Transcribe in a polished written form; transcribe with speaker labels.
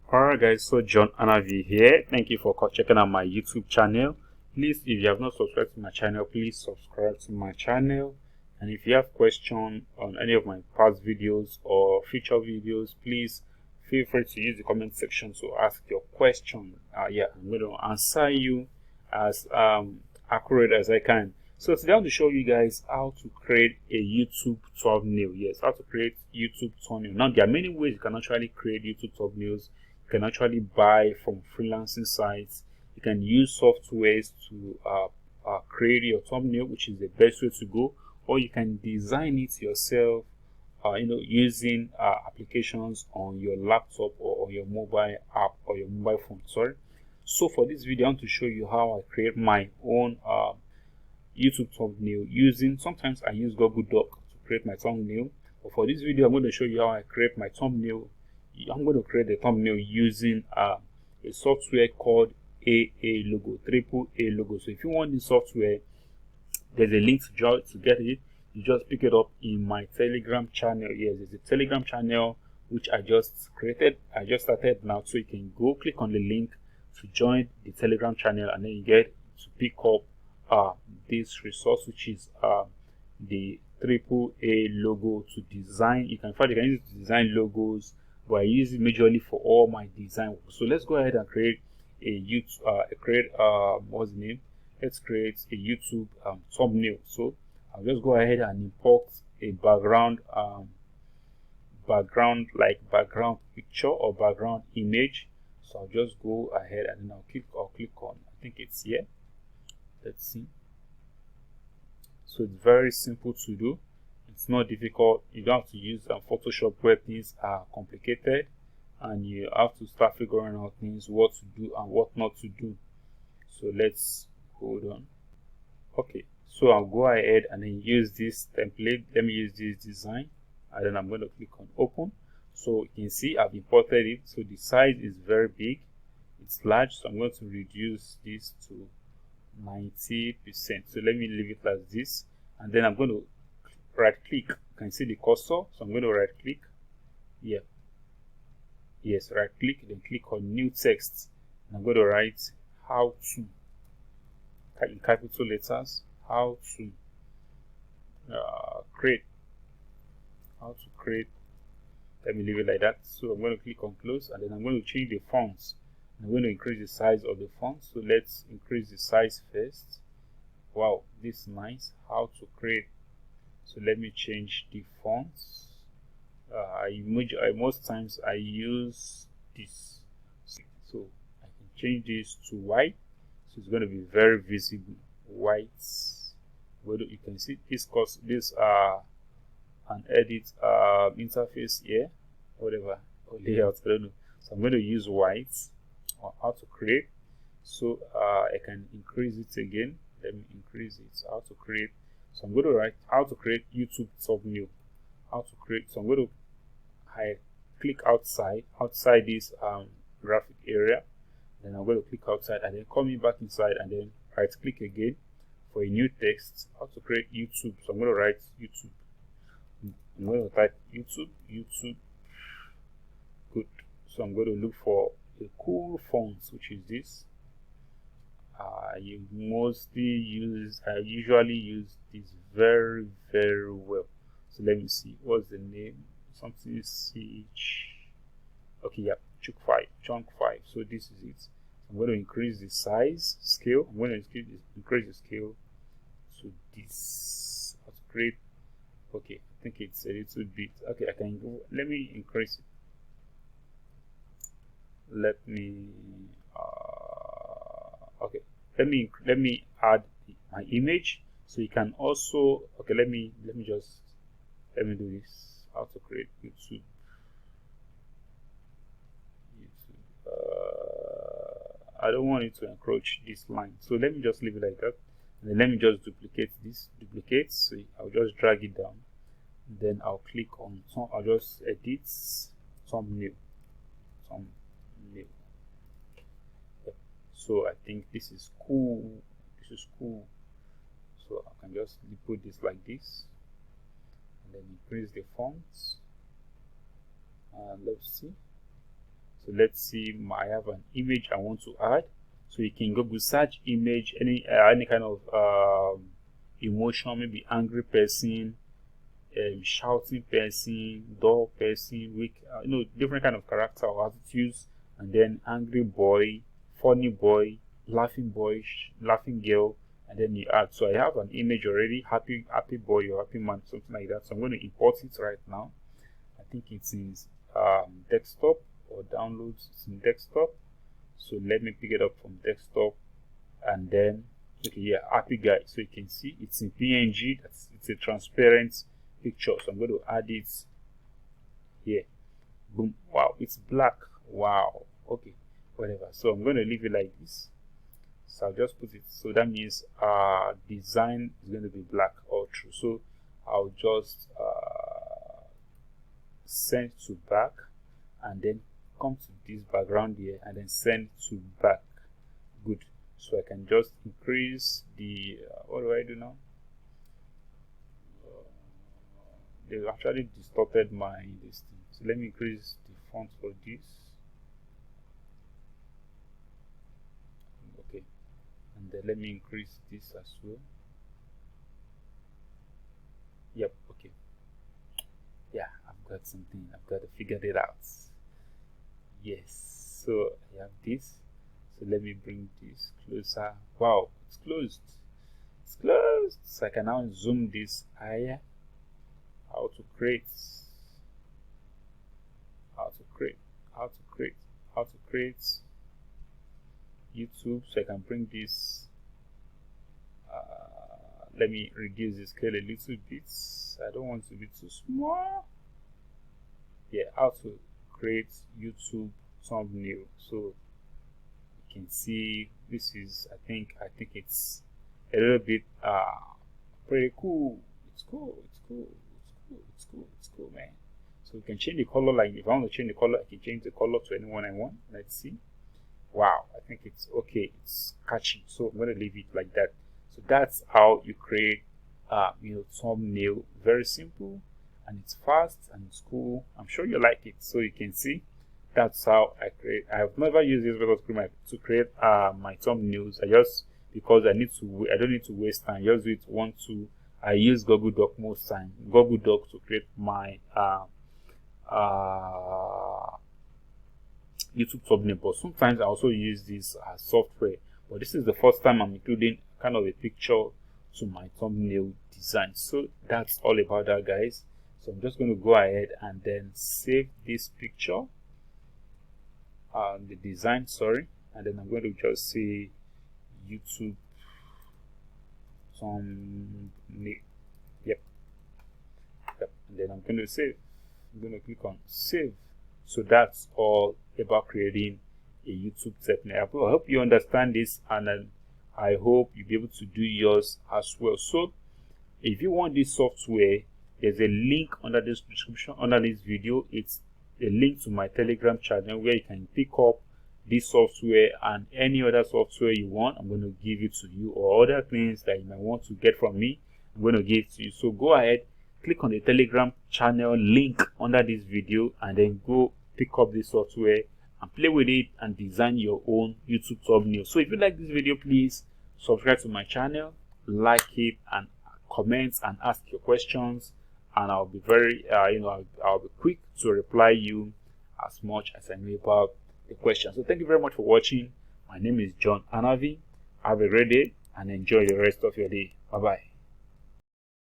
Speaker 1: Alright guys, so John Anavi here. Thank you for checking out my YouTube channel. Please, if you have not subscribed to my channel, please subscribe to my channel. And if you have questions on any of my past videos or future videos, please feel free to use the comment section to ask your question. I'm going to answer you as accurate as I can. So today I'm going to show you guys how to create a YouTube thumbnail. Yes, how to create YouTube thumbnail. Now there are many ways you can actually create YouTube thumbnails. You can actually buy from freelancing sites. You can use softwares to create your thumbnail, which is the best way to go, or you can design it yourself, using applications on your laptop or on your mobile app or your mobile phone. Sorry. So for this video, I want to show you how I create my own YouTube thumbnail using. Sometimes I use Google Doc to create my thumbnail, but for this video, I'm going to show you how I create my thumbnail. I'm going to create a thumbnail using a software called AA Logo, Triple A Logo. So if you want this software, there's a link to get it. You just pick it up in my Telegram channel. Yes, there's a Telegram channel which I just created. I just started now, so you can go click on the link to join the Telegram channel, and then you get to pick up this resource, which is the Triple A Logo to design. You can use it to design logos, but I use it majorly for all my design work. So let's go ahead and create a YouTube what's the name? Let's create a YouTube thumbnail. So I'll just go ahead and import a background picture or background image. So I'll just go ahead and then I'll click on, I think it's here. Let's see. So it's very simple to do. It's not difficult. You don't have to use Photoshop where things are complicated, and you have to start figuring out things, what to do and what not to do. So let's hold on. Okay, so I'll go ahead and then use this template. Let me use this design, and then I'm going to click on open. So you can see I've imported it. So the size is very big, it's large, so I'm going to reduce this to 90%. So let me leave it like this, and then I'm going to right click. You can see the cursor, so I'm going to right click. Yeah, yes, right click, then click on new text, and I'm going to write how to, in capital letters, how to create. Let me leave it like that. So I'm going to click on close, and then I'm going to change the fonts. I'm going to increase the size of the font. So let's increase the size first. Wow, this is nice. How to create. So let me change the fonts. Most times I use this. So I can change this to white. So it's going to be very visible. White. Whether you can see this an edit interface here, whatever, or layout, I don't know. So I'm going to use white. Or how to create. So I can increase it again. Let me increase it. How to create. So I'm going to write how to create YouTube thumbnail. How to create. So I'm going to click outside this graphic area. Then I'm going to click outside and then coming back inside and then right click again for a new text. How to create YouTube. So I'm going to write YouTube. I'm going to type YouTube. Good. So I'm going to look for a cool font, which is this. I usually use this very well. So let me see, what's the name? Something CH. Okay, yeah, chunk 5. So this is it. I'm going to increase the size scale. I'm going to increase the scale to this. How to create. Okay, I think it's a little bit. Okay, I can go. Let me increase it. Let me let me add my image. So you can also, okay, let me do this. How to create YouTube. I don't want it to encroach this line, so let me just leave it like that, and then let me just duplicate this. So I'll just drag it down, then I'll click on I'll just edit thumbnail. So I think this is cool. So I can just put this like this, and then increase the fonts. Let's see. So let's see, I have an image I want to add. So you can Google search image, any kind of emotion, maybe angry person, shouting person, dull person, weak, different kind of character or attitudes, and then angry boy, funny boy, laughing girl, and then you add. So I have an image already, happy boy or happy man, something like that. So I'm going to import it right now. I think it's in desktop or downloads. It's in desktop. So let me pick it up from desktop, and then okay, yeah, happy guy. So you can see it's in PNG. It's a transparent picture. So I'm going to add it here. Boom. Wow, it's black. Wow. Okay, whatever. So I'm going to leave it like this. So I'll just put it. So that means design is going to be black all through. So I'll just send to back, and then come to this background here, and then send to back. Good. So I can just increase the what do I do now? They actually distorted my this thing. So let me increase the font for this. Okay, and then let me increase this as well. Yep. Okay. Yeah, I've got something. I've got to figure it out. Yes. So I have this. So let me bring this closer. Wow, it's closed. It's closed. So I can now zoom this higher. How to create YouTube. So I can bring this. Let me reduce the scale a little bit. I don't want to be too small. Yeah, how to create YouTube thumbnail. So you can see this is, I think it's a little bit pretty cool. It's cool, man. So we can change the color. Like if I want to change the color, I can change the color to anyone I want. Let's see. Wow, I think it's okay. It's catchy. So I'm going to leave it like that. So that's how you create thumbnail. Very simple, and it's fast and it's cool. I'm sure you like it. So you can see that's how I create. I have never used this method to create my thumbnails. Because I don't need to waste time. Just do it I use Google Doc most time. Google Doc to create my YouTube thumbnail, but sometimes I also use this software. But this is the first time I'm including kind of a picture to my thumbnail design. So that's all about that, guys. So I'm just going to go ahead and then save this picture, the design, sorry, and then I'm going to just say YouTube thumbnail. Yep. And then I'm going to save. I'm going to click on save. So that's all about creating a YouTube thumbnail. I hope you understand this, and I hope you'll be able to do yours as well. So if you want this software, there's a link under this description, under this video. It's a link to my Telegram channel where you can pick up this software and any other software you want. I'm going to give it to you, or other things that you might want to get from me, I'm going to give it to you. So go ahead, click on the Telegram channel link under this video, and then go pick up this software and play with it and design your own YouTube thumbnail. So if you like this video, please subscribe to my channel, like it, and comment and ask your questions, and I'll be very I'll be quick to reply you as much as I know about the question. So thank you very much for watching. My name is John Anavi. Have a great day and enjoy the rest of your day. Bye bye.